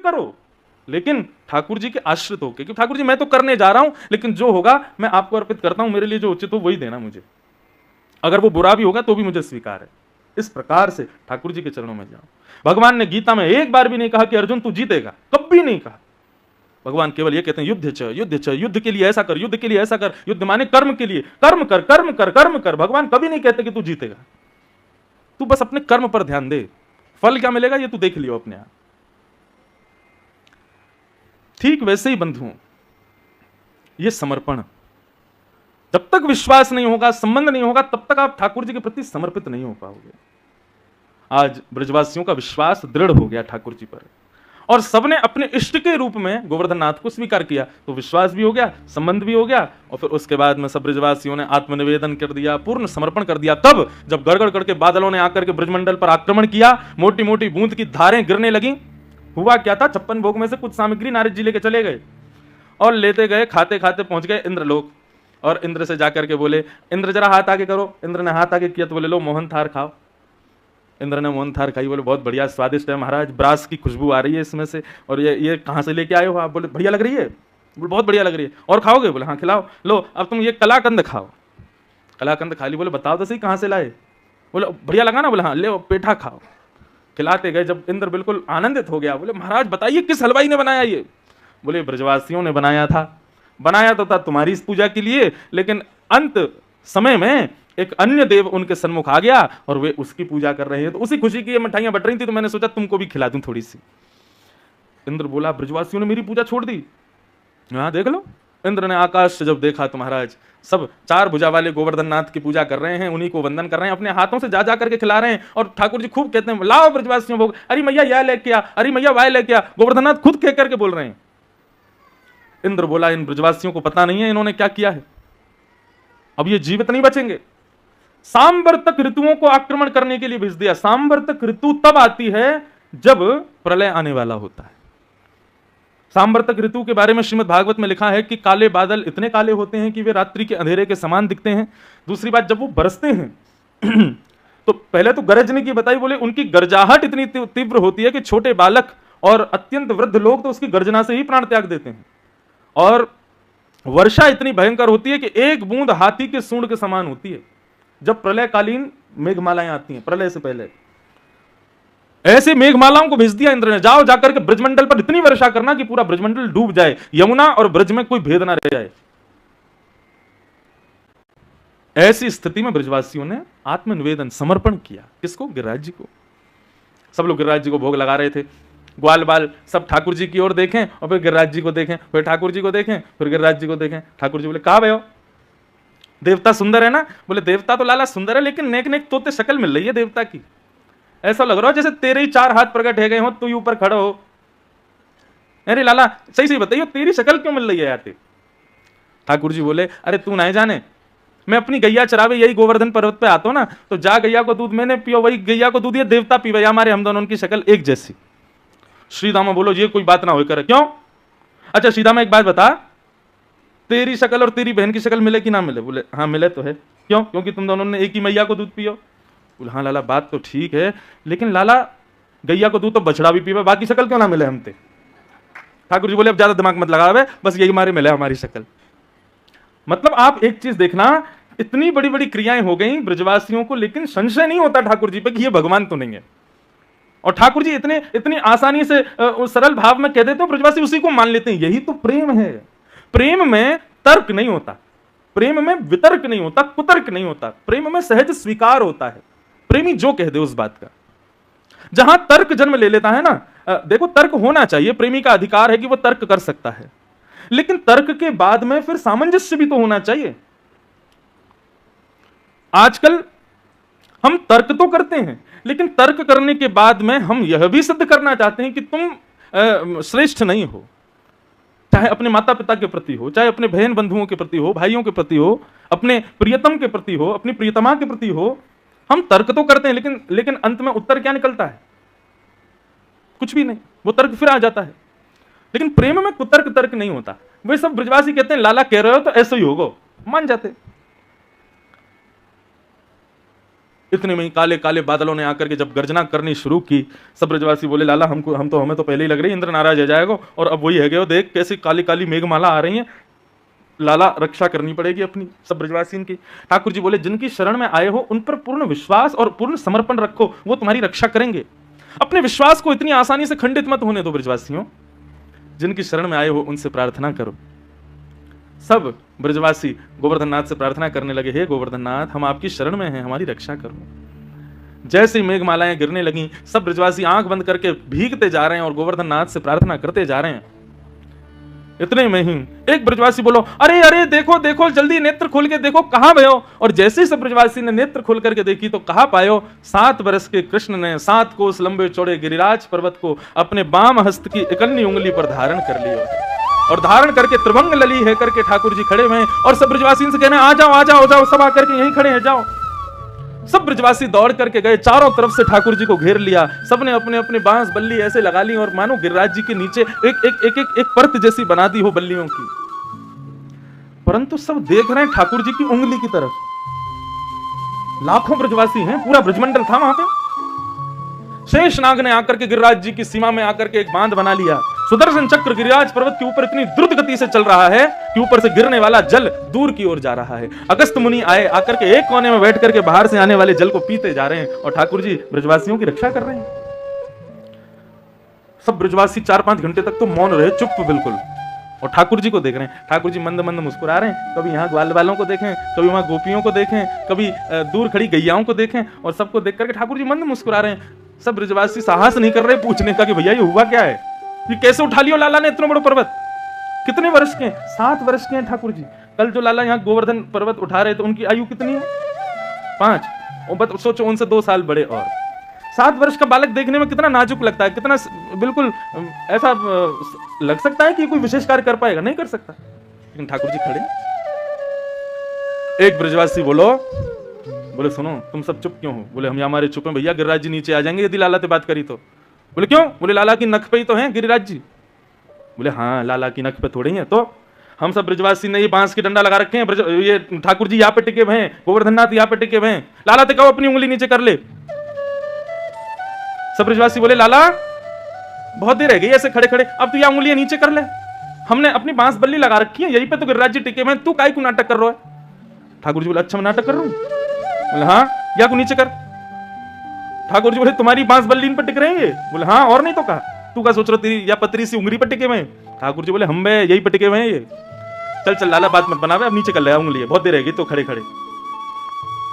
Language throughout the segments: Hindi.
करो, लेकिन ठाकुर जी के आश्रित होके, क्योंकि ठाकुर जी मैं तो करने जा रहा हूं, लेकिन जो होगा मैं आपको अर्पित करता हूं, मेरे लिए जो उचित हो वही देना मुझे, अगर वो बुरा भी होगा तो भी मुझे स्वीकार है। इस प्रकार से ठाकुर जी के चरणों में जाओ। भगवान ने गीता में एक बार भी नहीं कहा कि अर्जुन तू जीतेगा, कभी नहीं कहा। भगवान केवल ये कहते हैं युद्ध च, युद्ध च, युद्ध के लिए ऐसा कर, युद्ध के लिए ऐसा कर, युद्ध माने कर्म के लिए, कर्म कर, कर्म कर, कर्म कर। भगवान कभी नहीं कहते कि तू जीतेगा, तू बस अपने कर्म पर ध्यान दे, फल क्या मिलेगा ये तू देख लियो अपने आप। ठीक वैसे ही बंधुओं, ये समर्पण, जब तक विश्वास नहीं होगा, संबंध नहीं होगा, तब तक आप ठाकुर जी के प्रति समर्पित नहीं हो पाओगे। आज ब्रजवासियों का विश्वास दृढ़ हो गया ठाकुर जी पर, और सबने अपने इष्ट के रूप में गोवर्धन नाथ को स्वीकार किया, तो विश्वास भी हो गया, संबंध भी हो गया, और फिर उसके बाद में सब ब्रजवासियों ने आत्मनिवेदन कर दिया, पूर्ण समर्पण कर दिया। तब जब गड़गड़ करके बादलों ने आकर के ब्रजमंडल पर आक्रमण किया, मोटी मोटी बूंद की धारें गिरने लगी, हुआ क्या था, 56 भोग में से कुछ सामग्री नारद जी लेके चले गए, और लेते गए, खाते खाते पहुंच गए इंद्रलोक, और इंद्र से जाकर के बोले, इंद्र जरा हाथ आगे करो। इंद्र ने हाथ आगे किया तो बोले लो मोहन थार खाओ। इंद्र ने मोहन थार खाई, बोले बहुत बढ़िया स्वादिष्ट है महाराज, ब्रास की खुशबू आ रही है इसमें से, और ये कहाँ से लेके आए हो आप? बोले बढ़िया लग रही है। बोले बहुत बढ़िया लग रही है, और खाओगे? बोले हाँ खिलाओ। लो अब तुम ये कलाकंद खाओ। कलाकंद खा ली। बोले बताओ तो सही कहाँ से लाए? बोले बढ़िया लगा ना? बोले हाँ ले पेठा खाओ। खिलाते गए, जब इंद्र बिल्कुल आनंदित हो गया, बोले महाराज बताइए किस हलवाई ने बनाया ये? बोले ब्रजवासियों ने बनाया था। बनाया तो था तुम्हारी इस पूजा के लिए, लेकिन अंत समय में एक अन्य देव उनके सन्मुख आ गया और वे उसकी पूजा कर रहे हैं, तो उसी खुशी की ये मिठाइयां बट रही थी, तो मैंने सोचा तुमको भी खिला दूं थोड़ी सी। इंद्र बोला ब्रजवासियों ने मेरी पूजा छोड़ दी? हाँ देख लो। इंद्र ने आकाश से जब देखा तो महाराज सब 4 भुजा वाले गोवर्धन नाथ की पूजा कर रहे हैं, उन्हीं को वंदन कर रहे हैं, अपने हाथों से जा करके खिला रहे हैं, और ठाकुर जी खूब कहते हैं लाओ ब्रजवासियों भोग, अरे मैया यह लेके आ, अरे मैया वाह लेके आ। गोवर्धन नाथ खुद कह करके बोल रहे हैं। इंद्र बोला इन ब्रजवासियों को पता नहीं है इन्होंने क्या किया है, अब ये जीवित नहीं बचेंगे। सांवर्तक ऋतुओं को आक्रमण करने के लिए भेज दिया। सांवर्तक ऋतु तब आती है जब प्रलय आने वाला होता है। सांवर्तक ऋतु के बारे में श्रीमद् भागवत में लिखा है कि काले बादल इतने काले होते हैं कि वे रात्रि के अंधेरे के समान दिखते हैं। दूसरी बात, जब वो बरसते हैं तो पहले तो गरजने की बताई, बोले उनकी गर्जाहट इतनी तीव्र होती है कि छोटे बालक और अत्यंत वृद्ध लोग तो उसकी गर्जना से ही प्राण त्याग देते हैं। और वर्षा इतनी भयंकर होती है कि एक बूंद हाथी के सूंड के समान होती है जब प्रलयकालीन मेघमालाएं आती हैं, प्रलय से पहले। ऐसे मेघमालाओं को भेज दिया इंद्र ने, जाओ जाकर के ब्रजमंडल पर इतनी वर्षा करना कि पूरा ब्रजमंडल डूब जाए, यमुना और ब्रज में कोई भेद ना रह जाए। ऐसी स्थिति में ब्रजवासियों ने आत्मनिवेदन समर्पण किया। किसको? गिरिराज जी को। सब लोग गिरिराज जी को भोग लगा रहे थे। ग्वाल बाल सब ठाकुर जी की ओर देखें और फिर गिरिराज जी को देखें, फिर ठाकुर जी को देखें, फिर गिरिराज जी को देखें। ठाकुर जी बोले कहा भयो देवता सुंदर है ना? बोले देवता तो लाला सुंदर है, लेकिन नेक नेक तोते शक्ल मिल रही है देवता की। ऐसा लग रहा है जैसे तेरे ही 4 हाथ प्रकट है गए हो, तू ही ऊपर खड़ा हो। अरे लाला सही सही बताइए तेरी शक्ल क्यों मिल रही है यार? ठाकुर जी बोले अरे तू नहीं जाने, मैं अपनी गैया चरावे यही गोवर्धन पर्वत पे आता हूं ना, तो जा गैया को दूध मैंने पियो, वही गैया को दूध ये देवता पीवे, हमारे हम दोनों की शक्ल एक जैसी। श्रीदामा बोलो ये कोई बात ना हो करे। क्यों? अच्छा श्रीदामा एक बात बता, तेरी शक्ल और तेरी बहन की शक्ल मिले कि ना मिले? बोले हाँ मिले तो है। क्यों? क्योंकि तुम दोनों ने एक ही मैया को दूध पियो। बोले हाँ लाला बात तो ठीक है, लेकिन लाला गैया को दूध तो बछड़ा भी पीवे, बाकी शक्ल क्यों ना मिले हमसे? ठाकुर जी बोले अब ज्यादा दिमाग मत लगावे, बस यही हमारे मिले हमारी शक्ल। मतलब आप एक चीज देखना, इतनी बड़ी बड़ी क्रियाएं हो गई ब्रजवासियों को, लेकिन संशय नहीं होता ठाकुर जी पे कि ये भगवान तो नहीं है। और ठाकुर जी इतनी आसानी से सरल भाव में कह देते हो, ब्रजवासी उसी को मान लेते हैं। यही तो प्रेम है। प्रेम में तर्क नहीं होता, प्रेम में वितर्क नहीं होता, कुतर्क नहीं होता, प्रेम में सहज स्वीकार होता है। प्रेमी जो कह दे उस बात का। जहां तर्क जन्म ले लेता है ना, देखो तर्क होना चाहिए, प्रेमी का अधिकार है कि वो तर्क कर सकता है, लेकिन तर्क के बाद में फिर सामंजस्य भी तो होना चाहिए। आजकल हम तर्क तो करते हैं, लेकिन तर्क करने के बाद में हम यह भी सिद्ध करना चाहते हैं कि तुम श्रेष्ठ नहीं हो, चाहे अपने माता पिता के प्रति हो, चाहे अपने बहन बंधुओं के प्रति हो, भाइयों के प्रति हो, अपने प्रियतम के प्रति हो, अपनी प्रियतमा के प्रति हो। हम तर्क तो करते हैं, लेकिन अंत में उत्तर क्या निकलता है? कुछ भी नहीं, वो तर्क फिर आ जाता है। लेकिन प्रेम में कुतर्क तर्क नहीं होता। वे सब ब्रजवासी कहते हैं लाला कह रहे हो तो ऐसे ही होगा, मान जाते। इतने में ही काले काले बादलों ने आकर के जब गर्जना करनी शुरू की, सब ब्रजवासी बोले लाला हमें तो पहले ही लग रही है इंद्र नाराज हो जाएगा, और अब वही है गए, देख कैसी काली काली मेघमाला आ रही है, लाला रक्षा करनी पड़ेगी अपनी सब ब्रजवासी की। ठाकुर जी बोले जिनकी शरण में आए हो उन पर पूर्ण विश्वास और पूर्ण समर्पण रखो, वो तुम्हारी रक्षा करेंगे। अपने विश्वास को इतनी आसानी से खंडित मत होने दो ब्रजवासियों, जिनकी शरण में आए हो उनसे प्रार्थना करो। सब ब्रजवासी गोवर्धन नाथ से प्रार्थना करने लगे, हे गोवर्धन नाथ हम आपकी शरण में हैं, हमारी रक्षा करो। जैसे ही मेघमालाएं गिरने लगी, सब ब्रजवासी आंख बंद करके भीगते जा रहे हैं और गोवर्धन नाथ से प्रार्थना करते जा रहे हैं। इतने में ही एक ब्रजवासी बोलो, अरे अरे देखो देखो जल्दी नेत्र खोल के देखो कहां भयो। और जैसे ही सब ब्रजवासी ने नेत्र खोल करके देखी तो कहां पायो, 7 वर्ष के कृष्ण ने 7 कोस लंबे चौड़े गिरिराज पर्वत को अपने बाम हस्त की इकन्नी उंगली पर धारण कर लिया, और धारण करके त्रिभंग लली है करके ठाकुर जी खड़े हुए हैं। और सब ब्रजवासी से कहने आ जाओ आ जाओ जाओ, सब आकर के यहीं खड़े हैं, जाओ। सब ब्रजवासी दौड़ करके गए, चारों तरफ से ठाकुर जी को घेर लिया, सबने अपने अपने बांस बल्ली ऐसे लगा ली और मानो गिरिराज जी के नीचे एक परत जैसी बना दी हो बल्लियों की। परंतु सब देख रहे हैं ठाकुर जी की उंगली की तरफ। लाखों ब्रजवासी हैं, पूरा ब्रजमंडल था वहां पे। शेषनाग ने आकर के गिरिराज जी की सीमा में आकर के एक बांध बना लिया। सुदर्शन चक्र गिरिराज पर्वत के ऊपर इतनी द्रुत गति से चल रहा है कि ऊपर से गिरने वाला जल दूर की ओर जा रहा है। अगस्त मुनि आए, आकर के एक कोने में बैठ करके बाहर से आने वाले जल को पीते जा रहे हैं, और ठाकुर जी ब्रजवासियों की रक्षा कर रहे हैं। सब ब्रजवासी 4-5 घंटे तक तो मौन रहे, चुप बिल्कुल, और ठाकुर जी को देख रहे हैं। ठाकुर जी मंद मंद मुस्कुरा रहे हैं, कभी यहाँ ग्वाल वालों को देखें, कभी वहां गोपियों को देखें, कभी दूर खड़ी गैयाओं को देखें, और सबको देख करके ठाकुर जी मंद मुस्कुरा रहे हैं। सब ब्रजवासी साहस नहीं कर रहे पूछने का कि भैया ये हुआ क्या है, ये कैसे उठा लियो लाला ने इतना बड़ा पर्वत। कितने वर्ष के हैं? 7 वर्ष के हैं ठाकुर जी। कल जो लाला यहाँ गोवर्धन पर्वत उठा रहे थे उनकी आयु कितनी है? 5। सोचो उनसे 2 साल बड़े। और 7 वर्ष का बालक देखने में कितना नाजुक लगता है, कितना बिल्कुल ऐसा लग सकता है कि कोई विशेष कार्य कर पाएगा, नहीं कर सकता। लेकिन ठाकुर जी खड़े। एक ब्रजवासी बोले सुनो तुम सब चुप क्यों हो? बोले हम हमारे चुप हैं भैया, गिरिराज जी नीचे आ जाएंगे यदि लाला से बात करी तो। बोले क्यों? बोले लाला की नख पे ही तो हैं गिरिराज जी। बोले हाँ लाला की नख पे थोड़े ही है, तो हम सब ब्रजवासी ने ये बांस की डंडा लगा रखे हैं, ये ठाकुर जी यहाँ पे टिके हुए हैं, गोवर्धन नाथ यहाँ पे टिके हुए हैं, लाला ते कहो अपनी उंगली नीचे कर ले। सब ब्रजवासी बोले लाला बहुत देर रह गई ऐसे खड़े खड़े, अब तू यहाँ उंगलियां नीचे कर ले, हमने अपनी बांस बल्ली लगा रखी है, यहीं पे तो गिरिराज जी टिके हुए हैं, तू काहे को नाटक कर रहा है? ठाकुर जी बोले अच्छा मैं नाटक कर रहा हूँ? बोले हाँ या को नीचे कर। ठाकुर जी बोले तुम्हारी बांस बल्ली इन पर टिक रहे हैं? बोले हाँ और नहीं तो कहा, तू क्या सोच रहा तेरी या पतरी सी उंगली पर टिके हुए? ठाकुर जी बोले हम बे यही पर टिके हुए हैं ये। चल चल लाला बात मत बनावे, अब नीचे कर ले उंगली, बहुत देर रहेगी तो खड़े खड़े।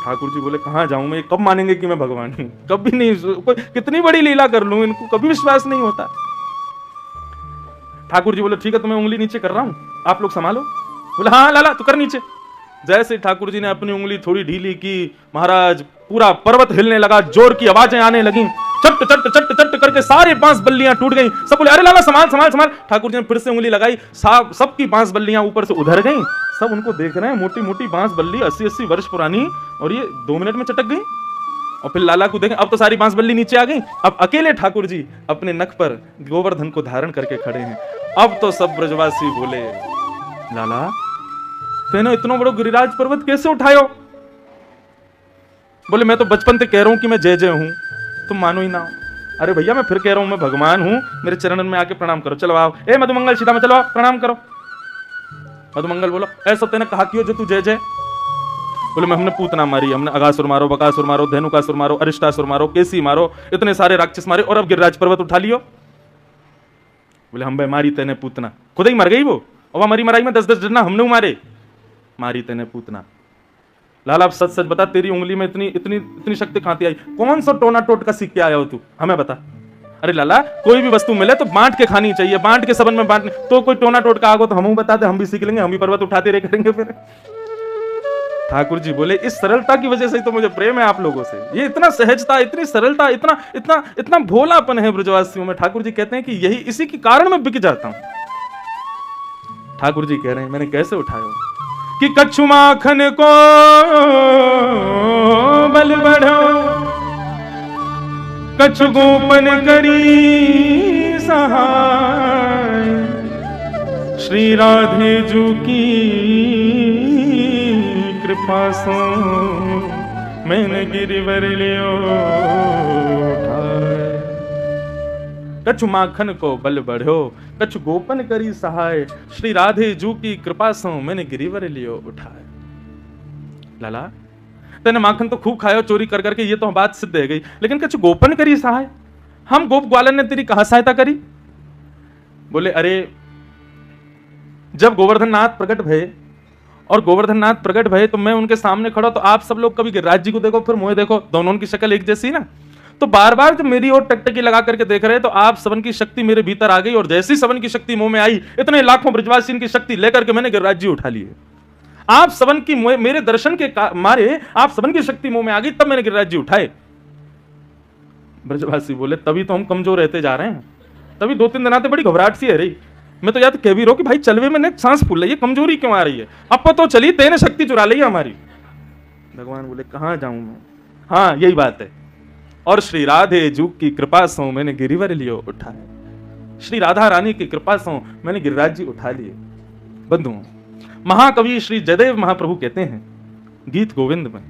ठाकुर जी बोले कहां जाऊं मैं, कब मानेंगे कि मैं भगवान हूं? कभी नहीं, कोई कितनी बड़ी लीला कर लूं इनको कभी विश्वास नहीं होता। ठाकुर जी बोले ठीक है तो मैं उंगली नीचे कर रहा हूं, आप लोग संभालो। बोले हाँ लाला तू कर नीचे। जैसे ठाकुर जी ने अपनी उंगली थोड़ी ढीली की, महाराज पूरा पर्वत हिलने लगा, जोर की आवाजें आने लगी, चट चट चट चट करके सारी बांस बल्लियां टूट गईं। सब बोले अरे लाला संभाल संभाल संभाल। ठाकुर जी ने फिर से उंगली लगाई, सबकी बांस बल्लियां ऊपर से उधर गईं। सब उनको देख रहे हैं, मोटी मोटी बांस बल्ली 80-80 वर्ष पुरानी, और ये 2 मिनट में चटक गई। और फिर लाला को देखें, अब तो सारी बांस बल्ली नीचे आ गई, अब अकेले ठाकुर जी अपने नख पर गोवर्धन को धारण करके खड़े हैं। अब तो सब ब्रजवासी बोले लाला तेने इतना बड़ा गिरिराज पर्वत कैसे उठायो? बोले मैं तो बचपन से कह रहा हूं कि मैं जय जय हूं, तुम मानो ही ना हो। अरे भैया मैं फिर कह रहा हूं मैं भगवान हूं, मेरे चरणन में आके प्रणाम करो, चलो आओ। ए मधुमंगल सीता में चलो आओ प्रणाम करो। मधुमंगल बोलो ऐसा तेने कहा क्यों जो तू जय जय? बोले मैं हमने पूतना मारी, हमने अगासुर मारो, बकासुर मारो, धेनुकासुर मारो, अरिष्टासुर मारो, केसी मारो, इतने सारे राक्षस मारे, और अब गिरिराज पर्वत उठा लियो। बोले हम भाई मारी तेने पूतना, खुद ही मर गई वो, और मरी मराई में 10-10 डरना हमने मारे, मारी तेने पूतना। लाला अब सच सच बता तेरी उंगली में इतनी इतनी इतनी शक्ति कहां से आई? कौन सा टोना टोट का सीख के आया हो तू, हमें बता। अरे लाला कोई भी वस्तु मिले तो बांट के खानी चाहिए, बांट के सबन में बांटने, तो कोई टोना टोट का आगो तो हम बता दे, हम भी सीख लेंगे, हम भी पर्वत उठाते रहे करेंगे फिर। ठाकुर जी बोले इस सरलता की वजह से तो मुझे प्रेम है आप लोगों से, ये इतना सहजता, इतनी सरलता, इतना इतना इतना भोलापन है ब्रजवासियों में। ठाकुर जी कहते हैं कि यही इसी के कारण मैं बिक जाता हूं। ठाकुर जी कह रहे हैं मैंने कैसे उठाया कि कछु माखन को बल बढ़ो, कछु गोपन करी सहाय, श्री राधे जू की कृपा सो मैंने गिरिवर लियो उठाए। कछु माखन को बल बढ़ो, कछु गोपन करी सहाय, श्री राधे जू की कृपा सो मैंने गिरिवर लियो उठाए। लाला तेने माखन तो खूब खाया चोरी कर करके, ये तो बात सिद्ध है गई, लेकिन कछु गोपन करी सहाय, हम गोप ग्वालन ने तेरी कहां सहायता करी? बोले अरे जब गोवर्धन नाथ प्रकट भये और गोवर्धन नाथ प्रकट भये तो मैं उनके सामने खड़ा, तो आप सब लोग कभी गिरिराज जी को देखो फिर मुझे देखो, दोनों की शक्ल एक जैसी ना, तो बार बार जब मेरी ओर टकटकी लगा करके देख रहे तो आप सबन की शक्ति मेरे भीतर आ गई, और जैसी सबन की शक्ति मुंह में आई इतने लाखों ब्रजवासी की शक्ति लेकर के मैंने गिरिराज जी उठा लिए। आप सबन की मेरे दर्शन के मारे आप सबन की शक्ति मुंह में आ गई, तब मैंने गिरिराज जी उठाए। ब्रजवासी बोले तभी तो हम कमजोर रहते जा रहे हैं, तभी 2-3 दिन आते बड़ी घबराहट सी है रही, मैं तो याद कह भी रहा हूं कि भाई चलवे में सांस फूल रही है, कमजोरी क्यों आ रही है, अब तो चली तेने शक्ति चुरा ली है हमारी। भगवान बोले कहां जाऊं मैं, हाँ यही बात है, और श्री राधे जू की कृपा से मैंने गिरिवर लियो उठाए, श्री राधा रानी की कृपा से मैंने गिरिराज जी उठा लिए। बंधुओं, महाकवि श्री जयदेव महाप्रभु कहते हैं गीत गोविंद में,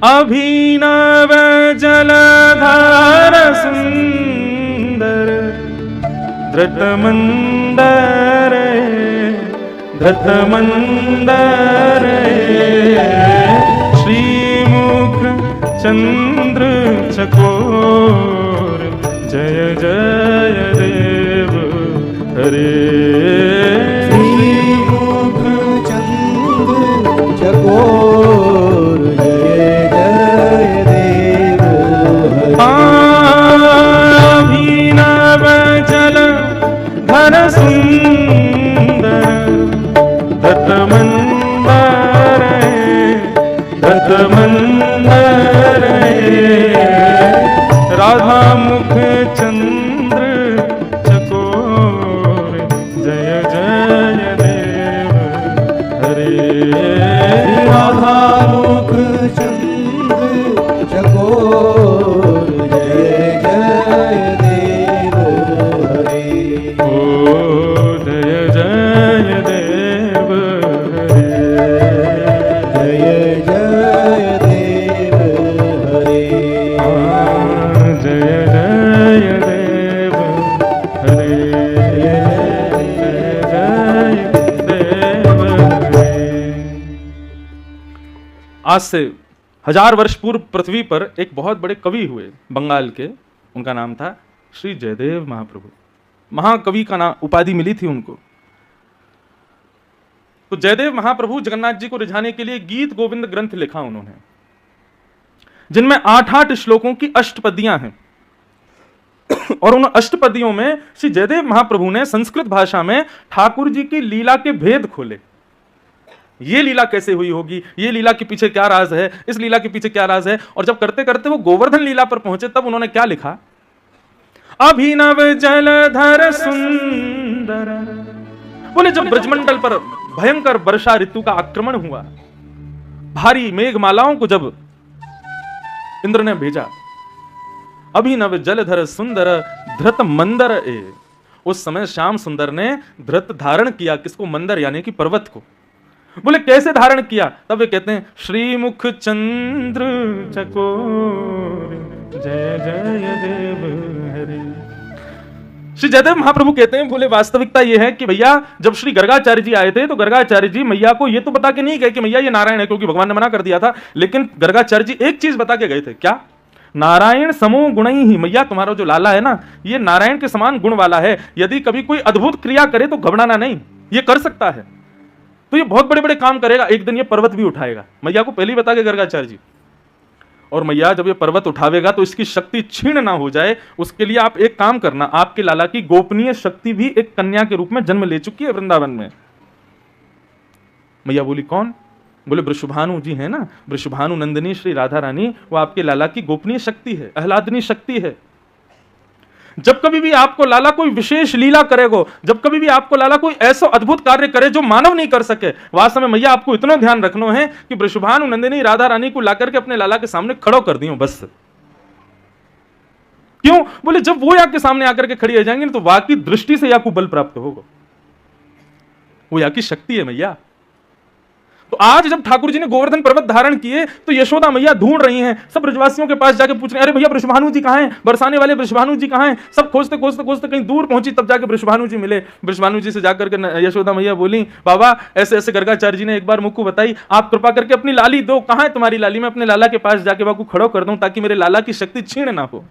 अभिनव जलधार सुंदर धृत मंदर धृत मंदर, श्रीमुख चंद्र चकोर, जय जय देव हरे। श्रीमुख चंद्र चकोर, जय जय देव हरे। अभिनव जल धर सुंदर धृत मंदर धृत मंदर, राधा मुख चंद्र चकोर, जय जय देव हरे। राधा मुख चंद्र चकोर, जय जय देव हरे। ओ जय जय देव हरे, जय जय देव हरे। जय जय देव हरे, जय जय देव हरे। आज से 1000 वर्ष पूर्व पृथ्वी पर एक बहुत बड़े कवि हुए बंगाल के, उनका नाम था श्री जयदेव महाप्रभु। महाकवि का नाम उपाधि मिली थी उनको। तो जयदेव महाप्रभु जगन्नाथ जी को रिझाने के लिए गीत गोविंद ग्रंथ लिखा उन्होंने, जिनमें 8-8 श्लोकों की अष्टपदियां हैं, और उन अष्टपदियों में श्री जयदेव महाप्रभु ने संस्कृत भाषा में ठाकुर जी की लीला के भेद खोले। ये लीला कैसे हुई होगी, ये लीला के पीछे क्या राज है, इस लीला के पीछे क्या राज है, और जब करते करते वो गोवर्धन लीला पर पहुंचे तब उन्होंने क्या लिखा, अभिनव जलधर सुंदर। बोले जब ब्रजमंडल पर भयंकर वर्षा ऋतु का आक्रमण हुआ, भारी मेघमालाओं को जब इंद्र ने भेजा, अभिनव जलधर सुंदर धृत मंदर ए, उस समय श्याम सुंदर ने धृत धारण किया, किसको, मंदर यानी कि पर्वत को। बोले कैसे धारण किया, तब वे कहते हैं श्रीमुख चंद्र चकोर, जय जय देव हरे। श्री जयदेव महाप्रभु कहते हैं, बोले वास्तविकता यह है कि भैया जब श्री गर्गाचार्य जी आए थे तो गर्गाचार्य जी मैया को ये तो बता के नहीं गए कि मैया ये नारायण है, क्योंकि भगवान ने मना कर दिया था, लेकिन गर्गाचार्य जी एक चीज बता के गए थे, क्या, नारायण समो गुण ही, मैया तुम्हारा जो लाला है ना ये नारायण के समान गुण वाला है, यदि कभी कोई अद्भुत क्रिया करे तो घबराना नहीं, ये कर सकता है, तो ये बहुत बड़े बड़े काम करेगा, एक दिन ये पर्वत भी उठाएगा। मैया को पहले ही बता के गर्गाचार्य जी, और मैया जब ये पर्वत उठावेगा तो इसकी शक्ति क्षीण ना हो जाए, उसके लिए आप एक काम करना, आपके लाला की गोपनीय शक्ति भी एक कन्या के रूप में जन्म ले चुकी है वृंदावन में। मैया बोली कौन, बोले वृषभानु जी है ना, वृषभानु नंदिनी श्री राधा रानी, वो आपके लाला की गोपनीय शक्ति है, आह्लादनी शक्ति है। जब कभी भी आपको लाला कोई विशेष लीला करेगो, जब कभी भी आपको लाला कोई ऐसा अद्भुत कार्य करे जो मानव नहीं कर सके, वास्तव में मैया आपको इतना ध्यान रखना है कि वृषभानु नंदिनी राधा रानी को लाकर के अपने लाला के सामने खड़ो कर दियो बस। क्यों, बोले जब वो या के सामने आकर के खड़ी हो जाएंगे तो वाकई दृष्टि से या को बल प्राप्त होगा, वो या की शक्ति है मैया। तो आज जब ठाकुर जी ने गोवर्धन पर्वत धारण किए तो यशोदा मैया ढूंढ रही हैं, सब ब्रजवासियों के पास जाके पूछ रहे हैं, अरे भैया वृषभानु जी कहाँ हैं, बरसाने वाले वृषभानु जी कहाँ हैं। सब खोजते खोजते खोजते कहीं दूर पहुंची, तब जाके वृषभानु जी मिले। वृषभानु जी से जाकर के यशोदा मैया बोली, बाबा ऐसे ऐसे गर्गाचार्य जी ने एक बार मुझको बताई, आप कृपा करके अपनी लाली दो। कहाँ है तुम्हारी लाली? मैं अपने लाला के पास जाके बाबू खड़ो कर दूं ताकि मेरे लाला की शक्ति छीण ना हो।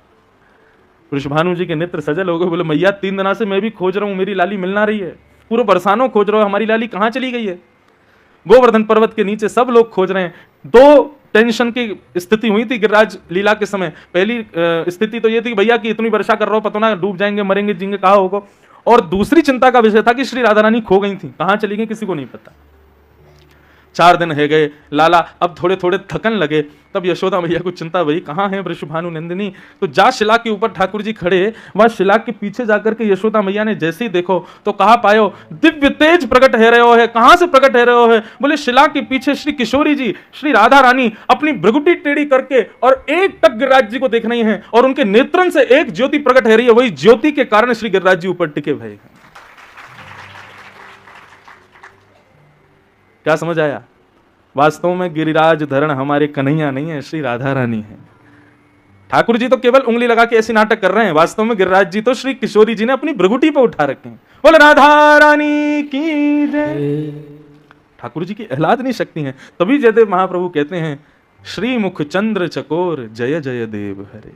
वृषभानु जी के नेत्र सजल हो गए, बोले मैया 3 दिनों से मैं भी खोज रहा हूं, मेरी लाली मिल ना रही है, पूरे बरसानों खोज रहा हूं, हमारी लाली कहां चली गई है। गोवर्धन पर्वत के नीचे सब लोग खोज रहे हैं। 2 टेंशन की स्थिति हुई थी गिरिराज लीला के समय। पहली स्थिति तो ये थी भैया कि इतनी वर्षा कर रहा हो, पता ना डूब जाएंगे, मरेंगे, जिंगे, कहा होगा। और दूसरी चिंता का विषय था कि श्री राधा रानी खो गई थी, कहां चली गई किसी को नहीं पता। 4 दिन है गए, लाला अब थोड़े थोड़े थकन लगे, तब यशोदा मैया को चिंता भई कहाँ है वृषभानु नंदिनी। तो जा शिला के ऊपर ठाकुर जी खड़े, वहां शिला के पीछे जाकर के यशोदा मैया ने जैसे ही देखो तो कहा पायो दिव्य तेज प्रकट है रहे है। कहां से प्रकट है रहे है? बोले शिला के पीछे श्री किशोरी जी, श्री राधा रानी अपनी भ्रुकुटी टेढ़ी करके और एक टक गिरिराज जी को देख रही हैं और उनके नेत्रन से एक ज्योति प्रकट है रही है। वही ज्योति के कारण श्री गिरिराज जी ऊपर टिके भय हैं। क्या समझ आया? वास्तव में गिरिराज धरण हमारे कन्हैया नहीं है, श्री राधा रानी है। ठाकुर जी तो केवल उंगली लगा के ऐसे नाटक कर रहे हैं, वास्तव में गिरिराज जी तो श्री किशोरी जी ने अपनी भ्रुकुटी पे उठा रखे हैं। बोले राधा रानी की जय। ठाकुर जी की आह्लादनी शक्ति है। तभी जयदेव महाप्रभु कहते हैं श्री मुख चंद्र चकोर जय जय देव हरे।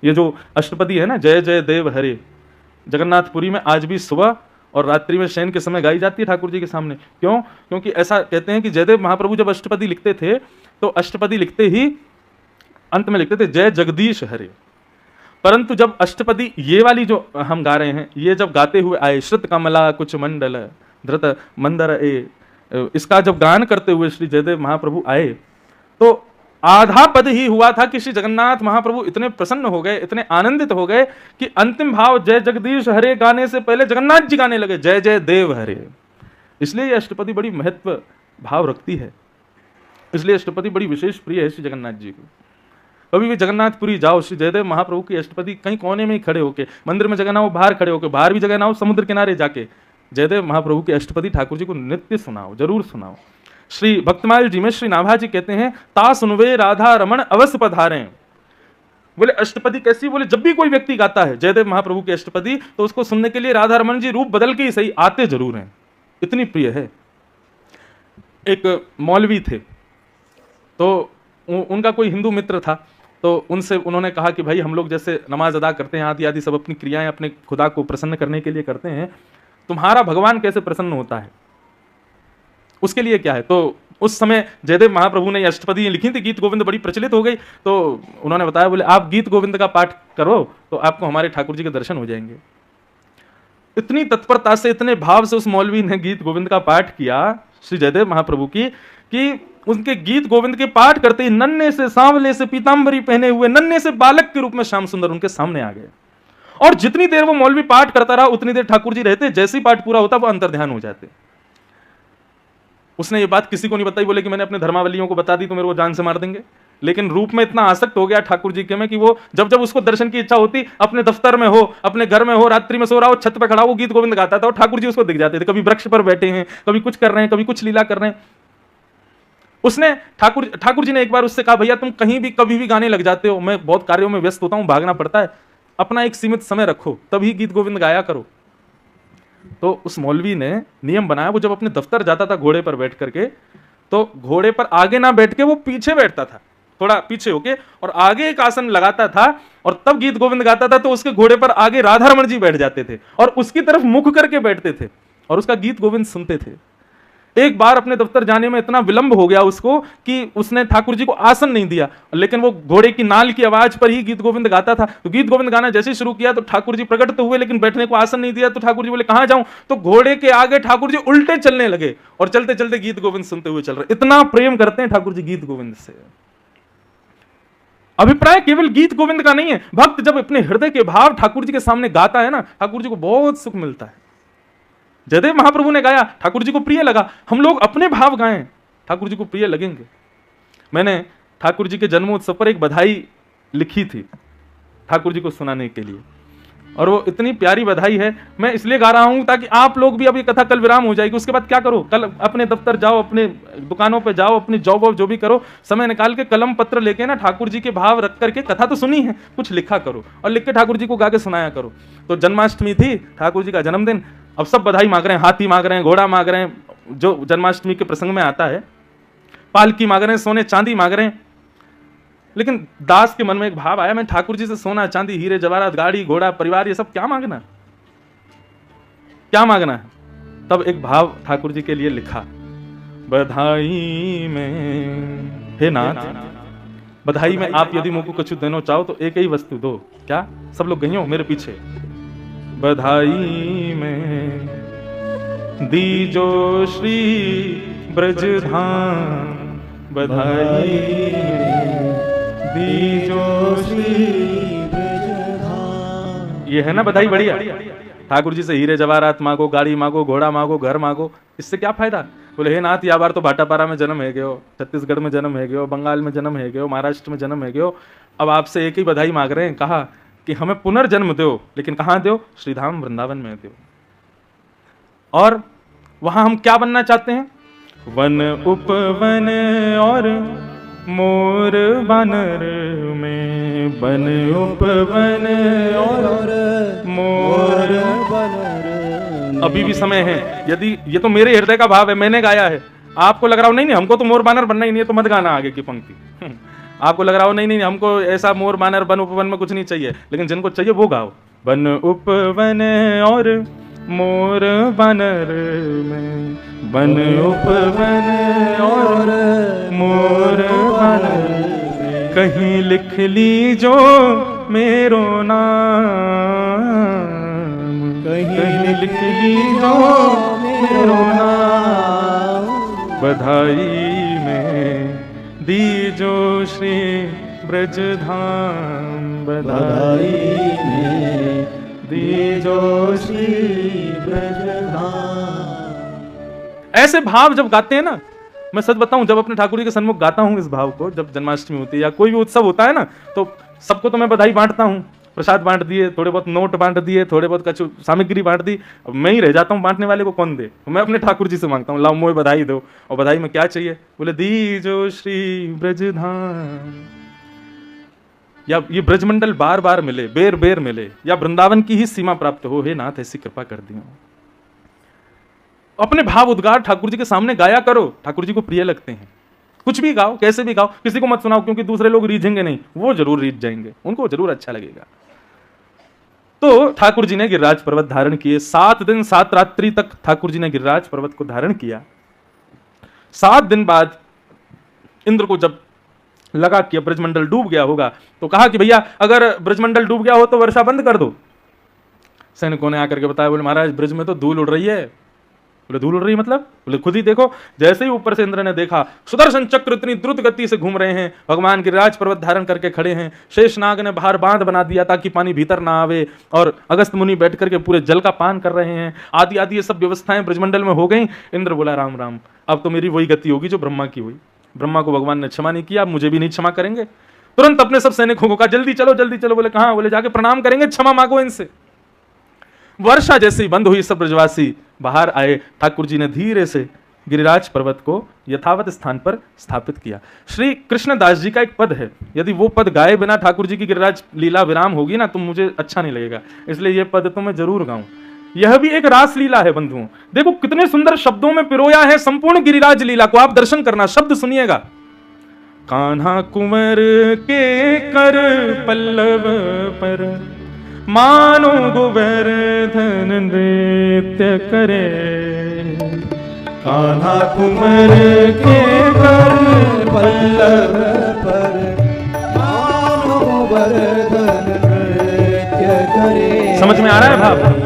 ये जो अष्टपदी है ना, जय जय देव हरे, जगन्नाथपुरी में आज भी सुबह और रात्रि में शयन के समय गाई जाती है ठाकुर जी के सामने। क्यों? क्योंकि ऐसा कहते हैं कि जयदेव महाप्रभु जब अष्टपदी लिखते थे तो अष्टपदी लिखते ही अंत में लिखते थे जय जगदीश हरे। परंतु जब अष्टपदी ये वाली जो हम गा रहे हैं, ये जब गाते हुए आए, श्रुत कमला कुछ मंडल धृत मंदर ए, इसका जब गान करते हुए श्री जयदेव महाप्रभु आए तो आधा पद ही हुआ था कि श्री जगन्नाथ महाप्रभु इतने प्रसन्न हो गए, इतने आनंदित हो गए कि अंतिम भाव जय जगदीश हरे गाने से पहले जगन्नाथ जी गाने लगे जय जय देव हरे। इसलिए ये अष्टपदी बड़ी महत्व भाव रखती है, इसलिए अष्टपदी बड़ी विशेष प्रिय है श्री जगन्नाथ जी को। कभी भी जगन्नाथपुरी जाओ, श्री जयदेव महाप्रभु की अष्टपदी कहीं कोने में ही खड़े होके, मंदिर में जगह ना हो, बाहर खड़े होकर, बाहर भी जगह ना हो, समुद्र किनारे जाके जयदेव महाप्रभु की अष्टपदी ठाकुर जी को नित्य सुनाओ, जरूर सुनाओ। श्री भक्तमाल जी में श्री नाभा जी कहते हैं ता सुनवे राधा रमण अवश्य पधारे। बोले अष्टपदी कैसी? बोले जब भी कोई व्यक्ति गाता है जयदेव महाप्रभु की अष्टपदी तो उसको सुनने के लिए राधा रमण जी रूप बदल के ही सही आते जरूर हैं, इतनी प्रिय है। एक मौलवी थे, तो उनका कोई हिंदू मित्र था, तो उनसे उन्होंने कहा कि भाई हम लोग जैसे नमाज अदा करते हैं, आदि आदि सब अपनी क्रियाएं अपने खुदा को प्रसन्न करने के लिए करते हैं, तुम्हारा भगवान कैसे प्रसन्न होता है, उसके लिए क्या है? तो उस समय जयदेव महाप्रभु ने अष्टपदी लिखी थी, गीत गोविंद बड़ी प्रचलित हो गई, तो उन्होंने बताया बोले आप गीत गोविंद का पाठ करो तो आपको हमारे ठाकुर जी के दर्शन हो जाएंगे। इतनी तत्परता से, इतने भाव से उस मौलवी ने गीत गोविंद का पाठ किया श्री जयदेव महाप्रभु की कि उनके गीत गोविंद के पाठ करते ही नन्हे से सांवले से पीतांबरी पहने हुए नन्हे से बालक के रूप में श्याम सुंदर उनके सामने आ गए। और जितनी देर वो मौलवी पाठ करता रहा उतनी देर ठाकुर जी रहते, जैसे ही पाठ पूरा होता वो अंतर्ध्यान हो जाते। उसने ये बात किसी को नहीं बताई, बोले कि मैंने अपने धर्मावलियों को बता दी तो मेरे को जान से मार देंगे। लेकिन रूप में इतना आसक्त हो गया ठाकुर जी के में कि वो जब जब उसको दर्शन की इच्छा होती, अपने दफ्तर में हो, अपने घर में हो, रात्रि में सो रहा हो, छत पर खड़ा हो, गीत गोविंद गाता था और ठाकुर जी उसको दिख जाते थे। कभी वृक्ष पर बैठे हैं, कभी कुछ कर रहे हैं, कभी कुछ लीला कर रहे हैं। उसने ठाकुर जी ने एक बार उससे कहा भैया तुम कहीं भी कभी भी गाने लग जाते हो, मैं बहुत कार्यों में व्यस्त होता हूं, भागना पड़ता है, अपना एक सीमित समय रखो, तभी गीत गोविंद गाया करो। तो उस मौलवी ने नियम बनाया, वो जब अपने दफ्तर जाता था घोड़े पर बैठ करके, तो घोड़े पर आगे ना बैठ के वो पीछे बैठता था, थोड़ा पीछे होके, और आगे एक आसन लगाता था और तब गीत गोविंद गाता था। तो उसके घोड़े पर आगे राधा रमण जी बैठ जाते थे और उसकी तरफ मुख करके बैठते थे और उसका गीत गोविंद सुनते थे। एक बार अपने दफ्तर जाने में इतना विलंब हो गया उसको कि उसने ठाकुर जी को आसन नहीं दिया, लेकिन वो घोड़े की नाल की आवाज पर ही गीत गोविंद गाता था। तो गीत गोविंद गाना जैसे शुरू किया तो ठाकुर जी प्रकट तो हुए, लेकिन बैठने को आसन नहीं दिया। तो ठाकुर जी बोले कहां जाऊं? तो घोड़े के आगे ठाकुर जी उल्टे चलने लगे और चलते चलते गीत गोविंद सुनते हुए चल रहे। इतना प्रेम करते हैं ठाकुर जी गीत गोविंद से। अभिप्राय केवल गीत गोविंद का नहीं है, भक्त जब अपने हृदय के भाव ठाकुर जी के सामने गाता है ना, ठाकुर जी को बहुत सुख मिलता है। जयदेव महाप्रभु ने गाया, ठाकुर जी को प्रिय लगा, हम लोग अपने भाव गाएं, ठाकुर जी को प्रिय लगेंगे। मैंने ठाकुर जी के जन्मोत्सव पर एक बधाई लिखी थी ठाकुर जी को सुनाने के लिए। और वो इतनी प्यारी बधाई है, मैं इसलिए गा रहा हूं ताकि आप लोग भी, अब ये कथा कल विराम हो जाएगी, उसके बाद क्या करो, कल अपने दफ्तर जाओ, अपने दुकानों पे जाओ, अपनी जॉब वॉब जो भी करो, समय निकाल के कलम पत्र लेके ना ठाकुर जी के भाव रख करके, कथा तो सुनी है, कुछ लिखा करो और लिख के ठाकुर जी को गा के सुनाया करो। तो जन्माष्टमी थी, ठाकुर जी का जन्मदिन, अब सब बधाई मांग रहे हैं, हाथी मांग रहे हैं, घोड़ा मांग रहे हैं, जो जन्माष्टमी के प्रसंग में आता है, पालकी मांग रहे हैं, सोने चांदी मांग रहे हैं। लेकिन दास के मन में एक भाव आया, मैं ठाकुर जी से सोना चांदी हीरे जवाहरात गाड़ी घोड़ा परिवार ये सब क्या मांगना, क्या मांगना है। तब एक भाव ठाकुर जी के लिए लिखा, बधाई में हे नाथ, बधाई में आप यदि मुझको कुछ देना चाहो तो एक ही वस्तु दो। क्या? सब लोग गई हो मेरे पीछे। बधाई में दीजो श्री ब्रजधाम, बधाई में दीजो श्री ब्रजधाम। ये है ना बधाई बढ़िया। ठाकुर जी से हीरे जवाहरात मांगो, गाड़ी मांगो, घोड़ा मांगो, घर मांगो, इससे क्या फायदा। बोले हे नाथ, या बार तो भाटापारा में जन्म है गयो, छत्तीसगढ़ में जन्म है गयो, बंगाल में जन्म है गयो, महाराष्ट्र में जन्म है गयो, अब आपसे एक ही बधाई मांग रहे हैं। कहा कि हमें पुनर्जन्म दो, लेकिन कहां दो? श्रीधाम वृंदावन में दो। और वहां हम क्या बनना चाहते हैं? वन उपवन और मोर बानर में, वन उपवन और मोर बानर। अभी भी समय है, यदि ये तो मेरे हृदय का भाव है, मैंने गाया है। आपको लग रहा हो नहीं नहीं हमको तो मोर बानर बनना ही नहीं है, तो मत गाना आगे की पंक्ति। आपको लग रहा हो नहीं नहीं हमको ऐसा मोर बानर वन उपवन में कुछ नहीं चाहिए, लेकिन जिनको चाहिए वो गाओ। वन उपवन और मोर बानर में, वन उपवन और मोर बानर में, कहीं लिख ली जो मेरो नाम, कहीं लिख ली जो मेरो नाम, बधाई में दीजो श्री ब्रजधाम, बधाई में दीजो श्री ब्रजधाम। ऐसे भाव जब गाते हैं ना, मैं सच बताऊं, जब अपने ठाकुर जी के सन्मुख गाता हूं इस भाव को, जब जन्माष्टमी होती है या कोई भी उत्सव होता है ना, तो सबको तो मैं बधाई बांटता हूं, प्रसाद बांट दिए, थोड़े बहुत नोट बांट दिए, थोड़े बहुत कछु सामग्री बांट दी, अब मैं ही रह जाता हूं, बांटने वाले को कौन दे। मैं अपने ठाकुर जी से मांगता हूं, लाओ मोए बधाई दो। और बधाई में क्या चाहिए? बोले दीजो श्री ब्रजधाम, या ये ब्रजमंडल बार बार मिले, बेर बेर मिले, या वृंदावन की ही सीमा प्राप्त हो, हे नाथ ऐसी कृपा कर दी। अपने भाव उद्गार ठाकुर जी के सामने गाया करो, ठाकुर जी को प्रिय लगते हैं। कुछ भी गाओ, कैसे भी गाओ, किसी को मत सुनाओ, क्योंकि दूसरे लोग रीझेंगे नहीं, वो जरूर रीझ जाएंगे, उनको जरूर अच्छा लगेगा। तो ठाकुर जी ने गिरिराज पर्वत धारण किए, 7 दिन 7 रात्रि तक ठाकुर जी ने गिरिराज पर्वत को धारण किया। 7 दिन बाद इंद्र को जब लगा कि ब्रजमंडल डूब गया होगा, तो कहा कि भैया अगर ब्रजमंडल डूब गया हो तो वर्षा बंद कर दो। सैनिकों ने आकर के बताया, बोले महाराज ब्रज में तो धूल उड़ रही है। बोले धूल उड़ रही मतलब? बोले खुद ही देखो। जैसे ही ऊपर से इंद्र ने देखा, सुदर्शन चक्र इतनी द्रुत गति से घूम रहे हैं, भगवान गिरिराज पर्वत धारण करके खड़े हैं, शेषनाग ने बाहर बांध बना दिया ताकि पानी भीतर ना आवे, और अगस्त मुनि बैठ करके पूरे जल का पान कर रहे हैं, आदि आदि ये सब व्यवस्थाएं ब्रजमंडल में हो गई। इंद्र बोला राम राम, अब तो मेरी वही गति होगी जो ब्रह्मा की हुई। ब्रह्मा को भगवान ने क्षमा नहीं किया, अब मुझे भी नहीं क्षमा करेंगे। तुरंत अपने सब सैनिकों को कहा जल्दी चलो जल्दी चलो। बोले कहां? बोले जाके प्रणाम करेंगे, क्षमा मांगो इनसे। वर्षा जैसे ही बंद हुई, सब ब्रजवासी बाहर आए। ठाकुर जी ने धीरे से गिरिराज पर्वत को यथावत स्थान पर स्थापित किया। श्री कृष्णदास जी का एक पद है, यदि वो पद गाए बिना ठाकुर जी की गिरिराज लीला विराम होगी ना, तो मुझे अच्छा नहीं लगेगा, इसलिए ये पद तो मैं जरूर गाऊं। यह भी एक रास लीला है बंधुओं। देखो कितने सुंदर शब्दों में पिरोया है संपूर्ण गिरिराज लीला को। आप दर्शन करना, शब्द सुनिएगा। कान्हा कुंवर के कर पल्लव पर, मानो गोवर्धन नृत्य करे। कान्हा कुंवर के कर पल्लव पर, मानो गोवर्धन नृत्य करे। समझ में आ रहा है भाव?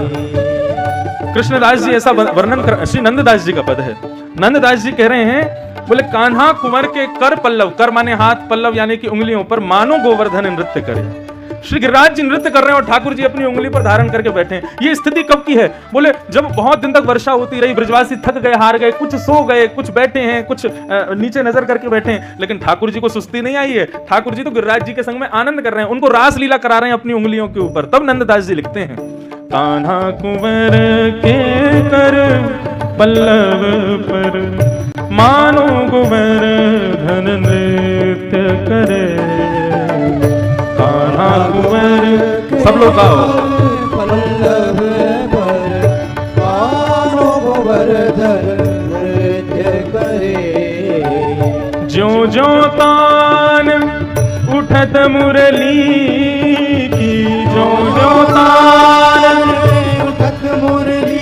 कृष्णदास जी ऐसा वर्णन कर, श्री नंददास जी का पद है। नंददास जी कह रहे हैं, बोले कान्हा कुंवर के कर पल्लव, कर माने हाथ, पल्लव यानी कि उंगलियों पर, मानो गोवर्धन नृत्य करे। श्री गिरिराज जी नृत्य कर रहे हैं और ठाकुर जी अपनी उंगली पर धारण करके बैठे हैं। ये स्थिति कब की है? बोले जब बहुत दिन तक वर्षा होती रही, ब्रजवासी थक गए, हार गए, कुछ सो गए, कुछ बैठे हैं, कुछ नीचे नजर करके बैठे हैं, लेकिन ठाकुर जी को सुस्ती नहीं आई है। ठाकुर जी तो गिरिराज जी के संग में आनंद कर रहे हैं, उनको रास लीला करा रहे हैं अपनी उंगलियों के ऊपर। तब नंददास जी लिखते हैं, कान्हा कुंवर के कर पल्लव पर मानो गोवर्धन नृत्य करे। कान्हा कुंवर, सब लोग गाओ। पल्लव पर मानो गोवर्धन नृत्य करे। ज्यों ज्यों तान उठत मुरली की, ज्यों ज्यों तान उठत मुरली।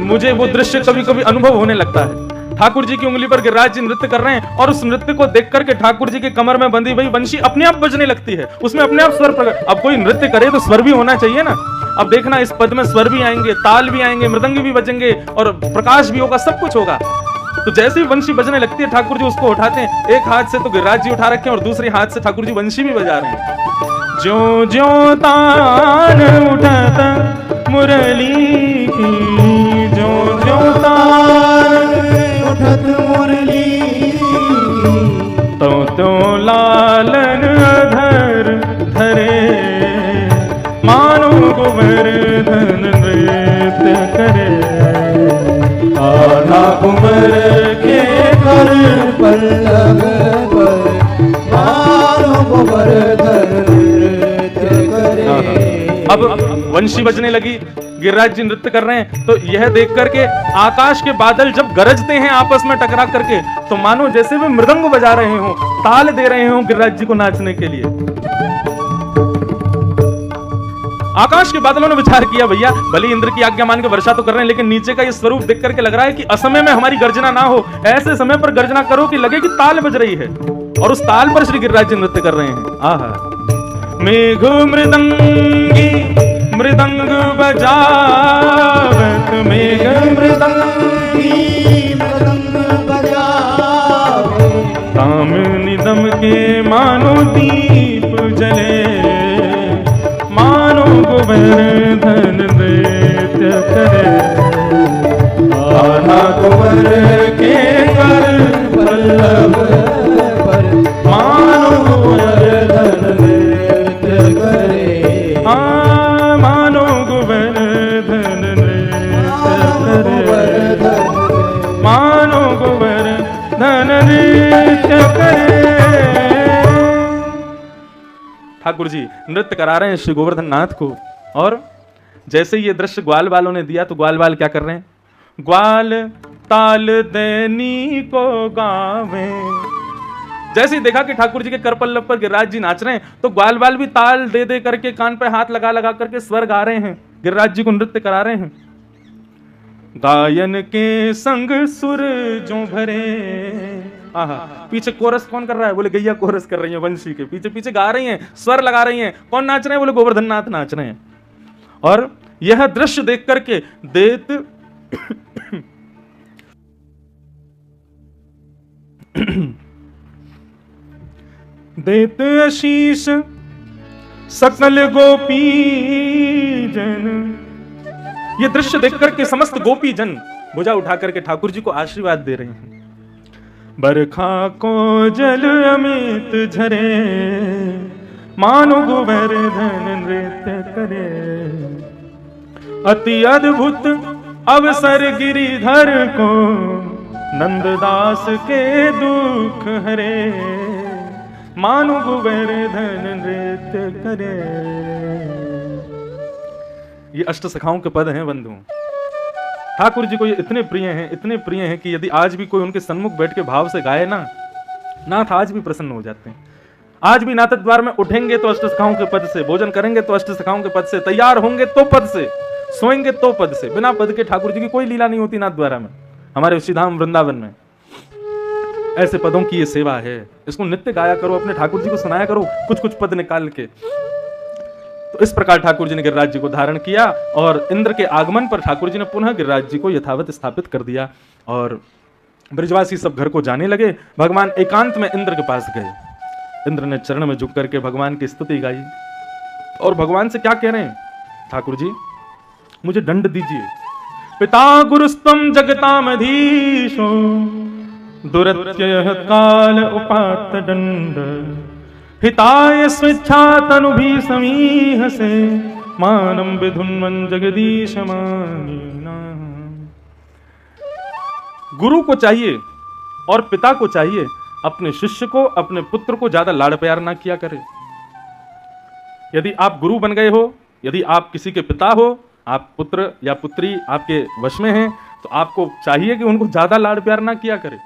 मुझे वो दृश्य कभी कभी अनुभव होने लगता है। ठाकुर जी की उंगली पर गिरिराज जी नृत्य कर रहे हैं और उस नृत्य को देख करके ठाकुर जी के कमर में बंधी हुई वंशी अपने आप बजने लगती है, उसमें अपने आप स्वर प्रकट। अब कोई नृत्य करे तो स्वर भी होना चाहिए ना। अब देखना इस पद में स्वर भी आएंगे, ताल भी आएंगे, मृदंग भी बजेंगे और प्रकाश भी होगा, सब कुछ होगा। तो जैसे ही वंशी बजने लगती है ठाकुर जी उसको उठाते हैं। एक हाथ से तो गिरिराज जी उठा रखे हैं और दूसरे हाथ से ठाकुर जी वंशी भी बजा रहे हैं। ज्यों ज्यों तान उठत मुरली की, ज्यों ज्यों तान उठत मुरली। तो लालन अधर धरे मानो गोवर्धन नृत्य करे। कान्हा कुंवर के कर पल्लव पर मानो गोवर्धन नृत्य करे। अब वंशी बजने लगी, गिरिराज जी नृत्य कर रहे हैं, तो यह देख करके आकाश के बादल जब गरजते हैं आपस में टकरा करके, तो मानो जैसे वे मृदंग बजा रहे हो, ताल दे रहे हो गिरिराज जी को नाचने के लिए। आकाश के बादलों ने विचार किया, भैया भले इंद्र की आज्ञा मान के वर्षा तो कर रहे हैं, लेकिन नीचे का ये स्वरूप देख करके लग रहा है कि असमय में हमारी गर्जना ना हो, ऐसे समय पर गर्जना करो कि लगे कि ताल बज रही है। और उस ताल पर श्री गिरिराज जी नृत्य कर रहे हैं। आहा, मेघ मृदंगी मृदंग बजावत, मेघ मृदंगी मृदंग बजावे। कामिनी दम के मानो दीप जले, मानो गोवर्धन नृत्य करे। कान्हा कुंवर के कर पल्लव पर मानो गोवर्धन नृत्य करे। मानो गोवर्धन नृत्य करे, मानो गोवर्धन नृत्य करे। ठाकुर जी नृत्य करा रहे हैं श्री गोवर्धन नाथ को। और जैसे ये दृश्य ग्वाल वालों ने दिया तो ग्वाल वाल क्या कर रहे हैं? ग्वाल ताल दैनी को गावे। जैसे ही देखा कि ठाकुर जी के कर पल्लव पर गिरिराज जी नाच रहे हैं, तो ग्वाल वाल भी ताल दे दे करके, कान पे हाथ लगा लगा करके स्वर गा रहे हैं, गिरिराज जी को नृत्य करा रहे हैं। गायन के संग सुर जो भरे। आहा, पीछे कोरस कौन कर रहा है? बोले गैया कोरस कर रही है, वंशी के पीछे पीछे गा रही हैं, स्वर लगा रही हैं। कौन नाच रहे हैं? बोले गोवर्धन नाथ नाच रहे हैं। और यह दृश्य देख करके देत देत आशीष सकल गोपी जन। ये दृश्य देख करके समस्त गोपी जन भुजा उठा करके ठाकुर जी को आशीर्वाद दे रहे हैं। बरखा को जल अमित झरे, मानो गोवर्धन नृत्य करे। अति अद्भुत अवसर गिरिधर को, नंददास के दुख हरे, मानो गोवर्धन नृत्य करे। ये अष्ट सखाओं के पद हैं बंधु। ठाकुर जी को ये इतने प्रिय हैं, इतने प्रिय हैं कि यदि आज भी कोई उनके सन्मुख बैठ के भाव से गाए ना, नाथ आज भी प्रसन्न हो जाते हैं। आज भी नाथ द्वार में उठेंगे तो अष्ट सखाओं के पद से, भोजन करेंगे तो अष्ट सखाओं के पद से, तैयार होंगे तो पद से, सोएंगे तो पद से। बिना पद के ठाकुर जी की कोई लीला नहीं होती नाथ द्वारा में, हमारे उच्चधाम वृंदावन में। ऐसे पदों की ये सेवा है, इसको नित्य गाया करो, अपने ठाकुर जी को सुनाया करो कुछ कुछ पद निकाल के। तो इस प्रकार ठाकुर जी ने गिरिराज जी को धारण किया और इंद्र के आगमन पर ठाकुर जी ने पुनः गिरिराज जी को यथावत स्थापित कर दिया और ब्रजवासी सब घर को जाने लगे। भगवान एकांत में इंद्र के पास गए। इंद्र ने चरण में झुक करके भगवान की स्तुति गाई और भगवान से क्या कह रहे हैं, ठाकुर जी मुझे दंड दीजिए। पिता गुरुस्तम जगतामधीशो दुरत्ययः काल उपात्त दंड हिताय स्वेच्छा तनुभि समीहसे मानम विधुन्वन जगदीश मानिना। गुरु को चाहिए और पिता को चाहिए अपने शिष्य को, अपने पुत्र को ज्यादा लाड़ प्यार ना किया करे। यदि आप गुरु बन गए हो, यदि आप किसी के पिता हो, आप पुत्र या पुत्री आपके वश में हैं, तो आपको चाहिए कि उनको ज्यादा लाड़ प्यार ना किया करे।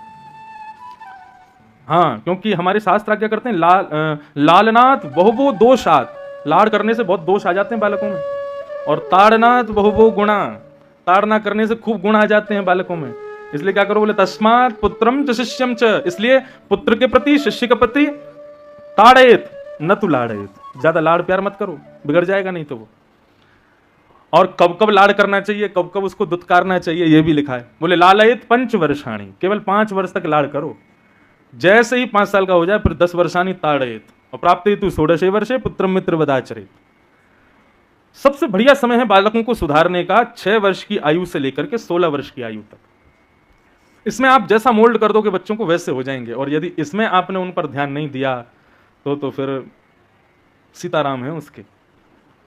हाँ, क्योंकि हमारे शास्त्र क्या करते हैं, लालनाथ बहुबो दोषात, लाड़ करने से बहुत दोष आ जाते हैं बालकों में, और ताड़नाथ बहुबो गुणा, ताड़ना करने से खूब गुण आ जाते हैं बालकों में। इसलिए क्या करो, बोले तस्मात् पुत्रम च शिष्यम च, इसलिए पुत्र के प्रति, शिष्य के प्रति ताड़ेत न तु लाड़ेत, ज्यादा लाड़ प्यार मत करो, बिगड़ जाएगा नहीं तो वो। और कब कब लाड़ करना चाहिए, कब कब उसको दुत्कारना चाहिए, ये भी लिखा है। बोले लालयत 5 वर्षाणी, केवल 5 वर्ष तक लाड़ करो, जैसे ही 5 साल का हो जाए फिर 10 वर्षाणी ताड़यत, और प्राप्त हेतु 16 वर्षे पुत्र मित्र वदाचरित। सबसे बढ़िया समय है बालकों को सुधारने का 6 वर्ष की आयु से लेकर के 16 वर्ष की आयु तक। इसमें आप जैसा मोल्ड कर दोगे बच्चों को वैसे हो जाएंगे, और यदि इसमें आपने उन पर ध्यान नहीं दिया तो फिर सीताराम है उसके,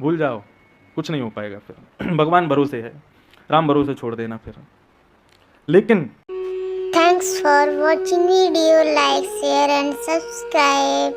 भूल जाओ, कुछ नहीं हो पाएगा फिर। भगवान भरोसे है, राम भरोसे छोड़ देना फिर। लेकिन Thanks for watching video, like, share and subscribe.